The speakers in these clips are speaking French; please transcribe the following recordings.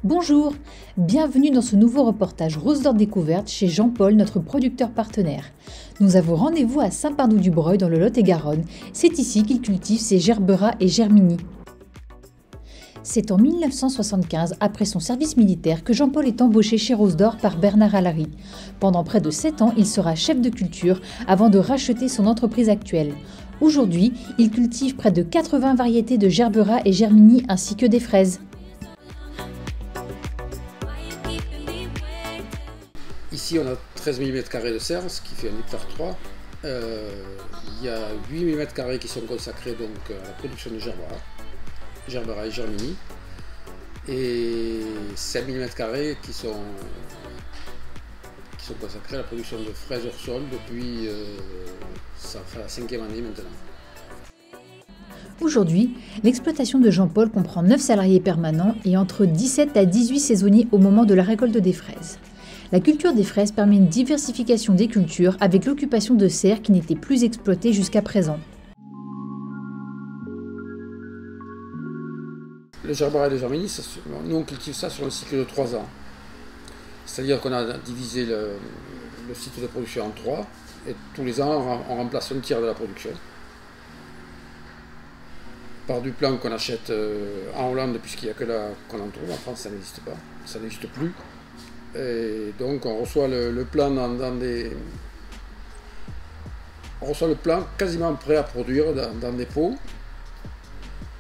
Bonjour, bienvenue dans ce nouveau reportage Rose d'Or Découverte chez Jean-Paul, notre producteur partenaire. Nous avons rendez-vous à Saint-Pardoux-du-Breuil dans le Lot-et-Garonne. C'est ici qu'il cultive ses gerberas et germinies. C'est en 1975, après son service militaire, que Jean-Paul est embauché chez Rose d'Or par Bernard Allary. Pendant près de 7 ans, il sera chef de culture avant de racheter son entreprise actuelle. Aujourd'hui, il cultive près de 80 variétés de gerberas et germinies ainsi que des fraises. Ici, on a 13 mm² de serre, ce qui fait 1,3 hectare. Il y a 8 mm² qui sont consacrés donc, à la production de gerberas et germinies, et 7 mm² qui sont consacrés à la production de fraises hors sol depuis ça fait la 5e année maintenant. Aujourd'hui, l'exploitation de Jean-Paul comprend 9 salariés permanents et entre 17 à 18 saisonniers au moment de la récolte des fraises. La culture des fraises permet une diversification des cultures avec l'occupation de serres qui n'étaient plus exploitées jusqu'à présent. Le gerbera et le germini, nous on cultive ça sur un cycle de 3 ans. C'est-à-dire qu'on a divisé le cycle de production en 3 et tous les ans on remplace un tiers de la production par du plan qu'on achète en Hollande, puisqu'il n'y a que là qu'on en trouve. En France ça n'existe pas, ça n'existe plus. Et donc on reçoit le plan on reçoit le plan quasiment prêt à produire dans des pots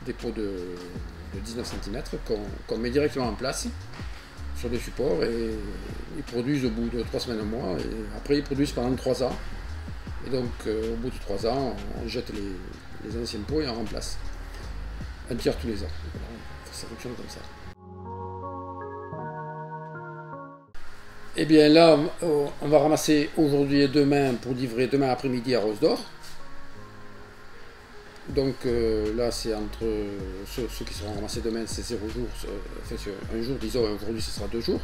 de 19 cm qu'on met directement en place sur des supports, et ils produisent au bout de 3 semaines, un mois, et après ils produisent pendant 3 ans. Et donc au bout de 3 ans, on jette les anciens pots et on remplace. Un tiers tous les ans. Ça fonctionne comme ça. Et bien là, on va ramasser aujourd'hui et demain pour livrer demain après-midi à Rose d'Or. Donc là, c'est entre ceux qui seront ramassés demain, c'est 0 jour, enfin, un jour, disons, aujourd'hui ce sera 2 jours.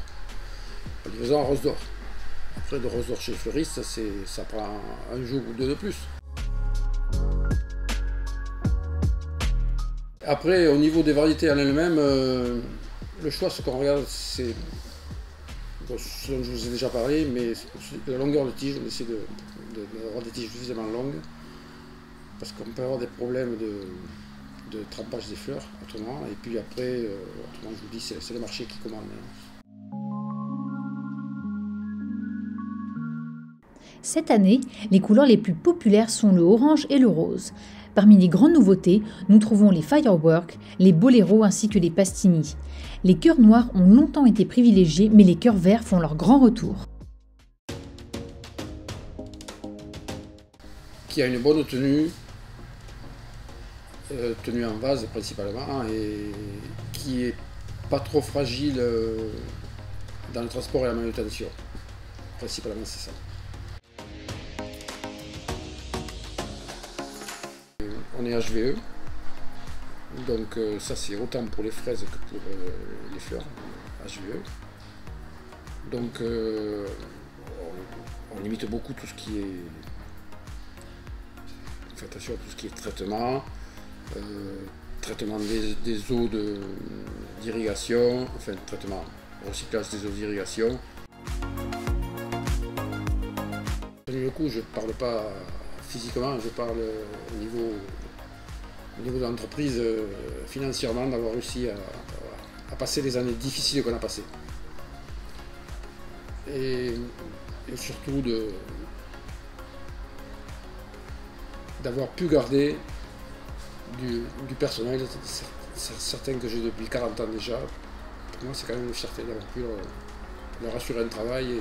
En livraison à Rose d'Or. Après, de Rose d'Or chez le fleuriste, ça prend un jour ou 2 de plus. Après, au niveau des variétés en elles-mêmes, le choix, ce qu'on regarde, c'est ce dont je vous ai déjà parlé, mais la longueur de tige. On essaie d'avoir des tiges suffisamment longues, parce qu'on peut avoir des problèmes de trempage des fleurs autrement, et puis après, autrement, je vous dis, c'est le marché qui commande. Cette année, les couleurs les plus populaires sont le orange et le rose. Parmi les grandes nouveautés, nous trouvons les fireworks, les boléros ainsi que les pastini. Les cœurs noirs ont longtemps été privilégiés, mais les cœurs verts font leur grand retour. Qui a une bonne tenue en vase principalement, et qui est pas trop fragile dans le transport et la manutention. Principalement, c'est ça. On est HVE, donc ça c'est autant pour les fraises que pour les fleurs, HVE. Donc on limite beaucoup tout ce qui est... On fait attention à tout ce qui est traitement, traitement des eaux d'irrigation, enfin traitement, recyclage des eaux d'irrigation. Du coup, je ne parle pas physiquement, je parle au niveau de l'entreprise, financièrement, d'avoir réussi à passer les années difficiles qu'on a passées. Et surtout d'avoir pu garder du personnel, certains que j'ai depuis 40 ans déjà. Pour moi, c'est quand même une fierté d'avoir pu leur assurer un travail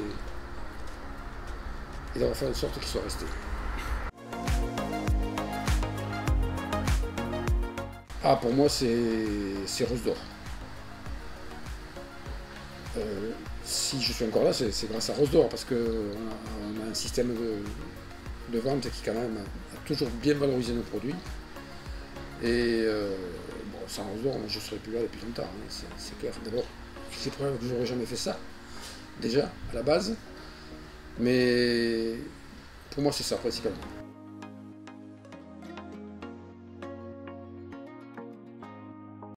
et d'avoir fait en sorte qu'ils soient restés. Ah, pour moi, c'est Rose d'Or. Si je suis encore là, c'est grâce à Rose d'Or, parce qu'on a un système de vente qui, quand même, a toujours bien valorisé nos produits. Et bon, sans Rose d'Or, je ne serais plus là depuis longtemps, hein, c'est clair. D'abord, c'est probable que je n'aurais jamais fait ça, déjà, à la base. Mais pour moi, c'est ça, principalement.